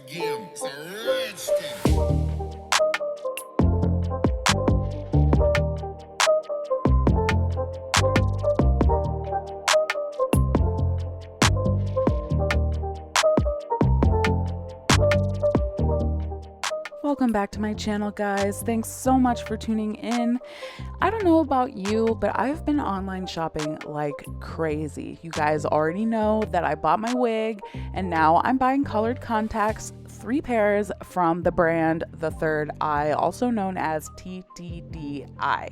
game. It's a rich thing. Welcome back to my channel, guys. Thanks so much for tuning in. I don't know about you, but I've been online shopping like crazy. You guys already know that I bought my wig and now I'm buying colored contacts, 3 pairs from the brand Ttdeye, also known as Ttdeye.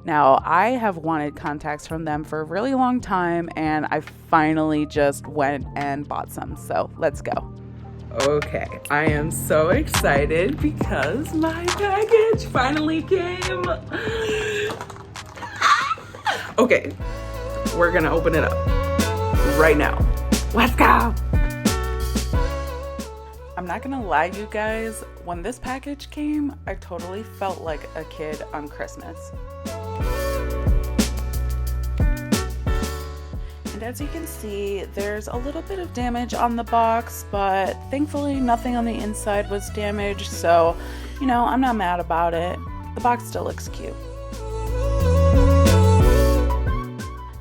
Now, I have wanted contacts from them for a really long time and I finally just went and bought some. So let's go. Okay, I am so excited because my package finally came. Okay, we're gonna open it up right now. Let's go. I'm not gonna lie, you guys, when this package came, I totally felt like a kid on Christmas. And as you can see, there's a little bit of damage on the box, but thankfully nothing on the inside was damaged, so, you know, I'm not mad about it. The box still looks cute.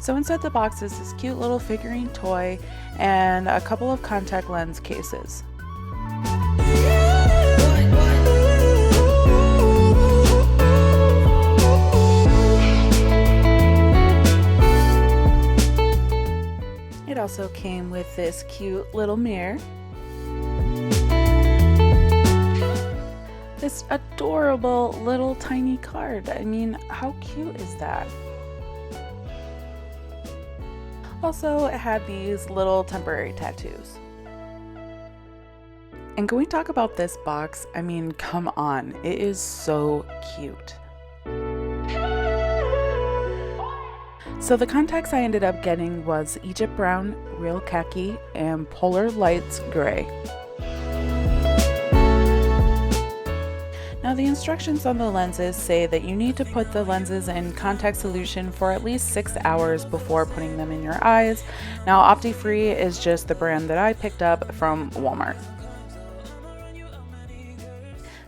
So inside the box is this cute little figurine toy and a couple of contact lens cases. It also came with this cute little mirror, this adorable little tiny card. I mean, how cute is that? Also, it had these little temporary tattoos. And can we talk about this box? I mean, come on, it is so cute. So the contacts I ended up getting was Egypt Brown, Real Khaki, and Polar Lights Gray. Now the instructions on the lenses say that you need to put the lenses in contact solution for at least 6 hours before putting them in your eyes. Now Opti-Free is just the brand that I picked up from Walmart.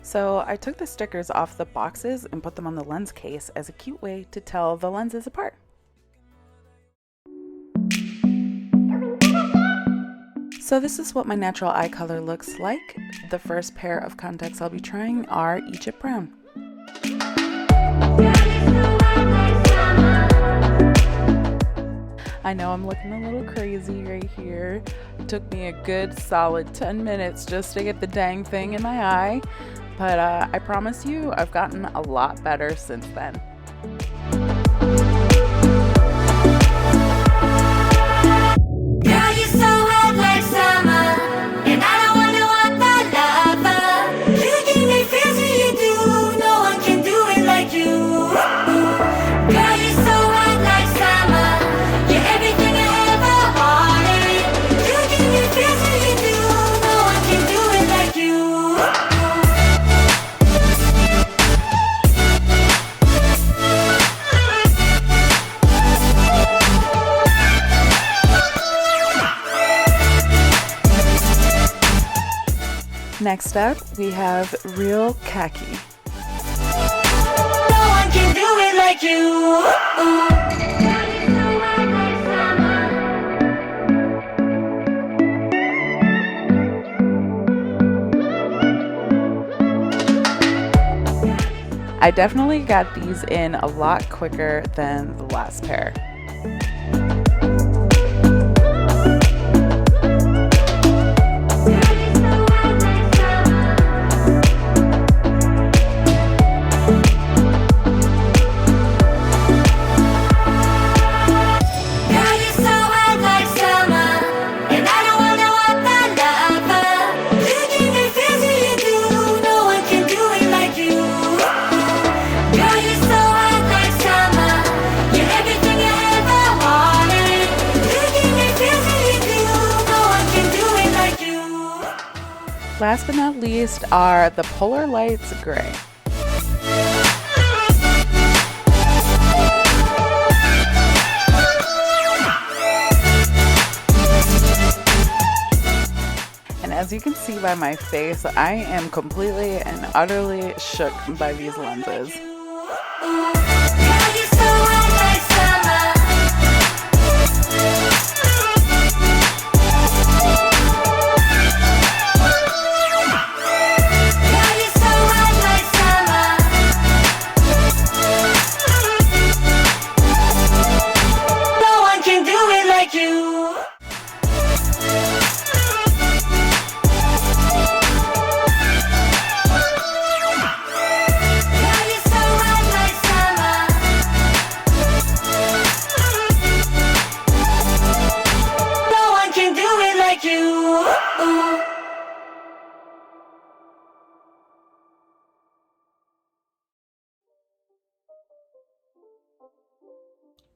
So I took the stickers off the boxes and put them on the lens case as a cute way to tell the lenses apart. So this is what my natural eye color looks like. The first pair of contacts I'll be trying are Egypt Brown. I know I'm looking a little crazy right here. It took me a good solid 10 minutes just to get the dang thing in my eye, but I promise you I've gotten a lot better since then. Next up, we have Real Khaki. No one can do it like you. I definitely got these in a lot quicker than the last pair. Last but not least are the Polar Lights Gray. as you can see by my face, I am completely and utterly shook by these lenses.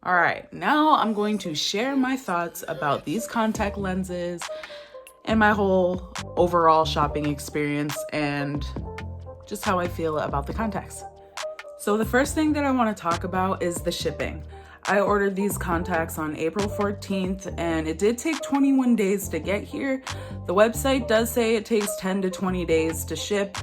All right, now I'm going to share my thoughts about these contact lenses and my whole overall shopping experience and just how I feel about the contacts. So the first thing that I want to talk about is the shipping. I ordered these contacts on April 14th and it did take 21 days to get here. The website does say it takes 10 to 20 days to ship.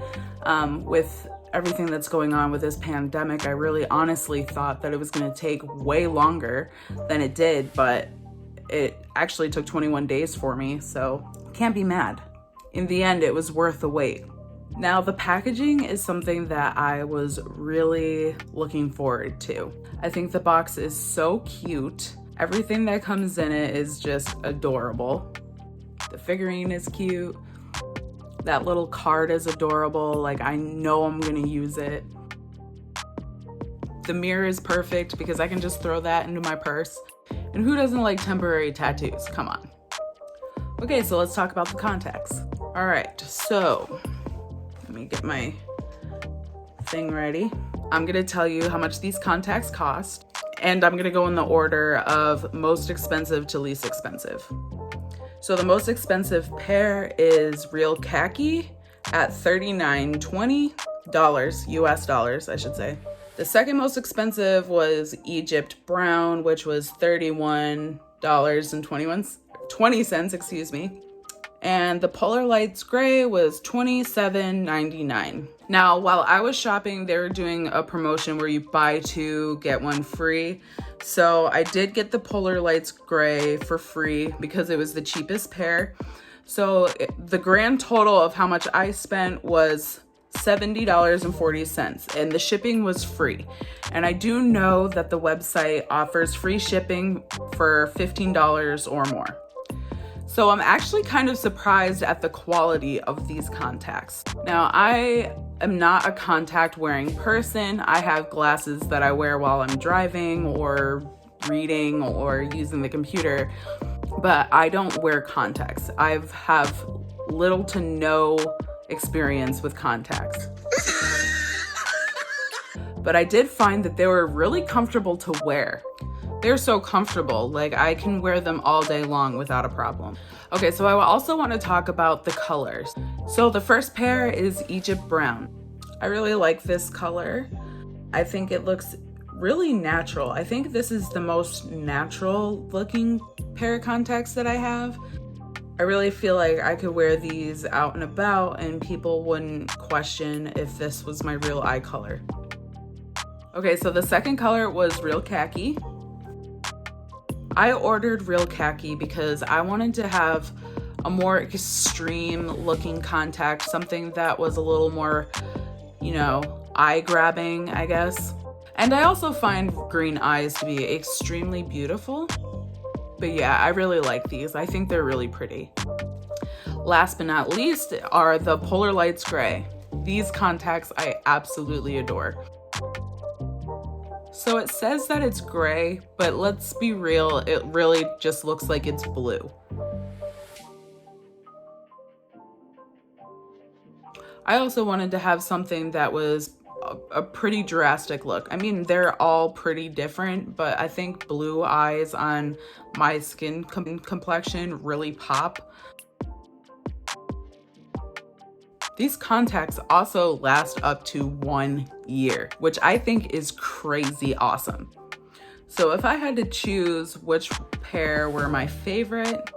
With everything that's going on with this pandemic, I really honestly thought that it was going to take way longer than it did, but it actually took 21 days for me, so can't be mad. In the end, it was worth the wait. Now, the packaging is something that I was really looking forward to. I think the box is so cute. Everything that comes in it is just adorable. The figurine is cute. That little card is adorable. Like, I know I'm gonna use it. The mirror is perfect because I can just throw that into my purse. And who doesn't like temporary tattoos? Come on. Okay, so let's talk about the contacts. All right, so let me get my thing ready. I'm gonna tell you how much these contacts cost, and I'm gonna go in the order of most expensive to least expensive. So the most expensive pair is Real Khaki at $39.20 US dollars, I should say. The second most expensive was Egypt Brown, which was $31.20, excuse me. And the Polar Lights Gray was $27.99. Now, while I was shopping, they were doing a promotion where you buy two, get one free. So I did get the Polar Lights Gray for free because it was the cheapest pair. So the grand total of how much I spent was $70.40, and the shipping was free. And I do know that the website offers free shipping for $15 or more. So I'm actually kind of surprised at the quality of these contacts. Now, I am not a contact wearing person. I have glasses that I wear while I'm driving or reading or using the computer, but I don't wear contacts. I have little to no experience with contacts. But I did find that they were really comfortable to wear. They're so comfortable, like I can wear them all day long without a problem. Okay, so I also want to talk about the colors. So the first pair is Egypt Brown. I really like this color. I think it looks really natural. I think this is the most natural looking pair of contacts that I have. I really feel like I could wear these out and about and people wouldn't question if this was my real eye color. Okay, so the second color was Real Khaki. I ordered Real Khaki because I wanted to have a more extreme looking contact, something that was a little more, eye grabbing, I guess. And I also find green eyes to be extremely beautiful. But yeah, I really like these. I think they're really pretty. Last but not least are the Polar Lights Gray. These contacts I absolutely adore. So it says that it's gray, but let's be real, it really just looks like it's blue. I also wanted to have something that was a pretty drastic look. I mean, they're all pretty different, but I think blue eyes on my skin complexion really pop. These contacts also last up to 1 year, which I think is crazy awesome. So if I had to choose which pair were my favorite,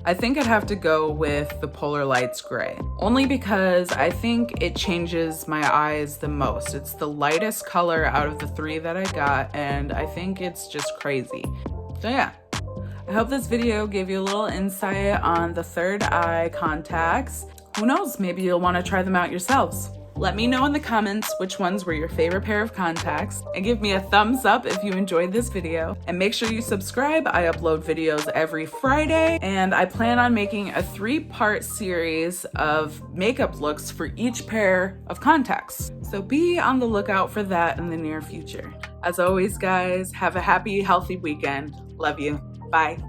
I think I'd have to go with the Polar Lights Gray, only because I think it changes my eyes the most. It's the lightest color out of the three that I got, and I think it's just crazy. So yeah, I hope this video gave you a little insight on the third eye contacts. Who knows, maybe you'll want to try them out yourselves. Let me know in the comments which ones were your favorite pair of contacts, and give me a thumbs up if you enjoyed this video. And make sure you subscribe. I upload videos every Friday, and I plan on making a 3-part series of makeup looks for each pair of contacts. So be on the lookout for that in the near future. As always, guys, have a happy, healthy weekend. Love you. Bye.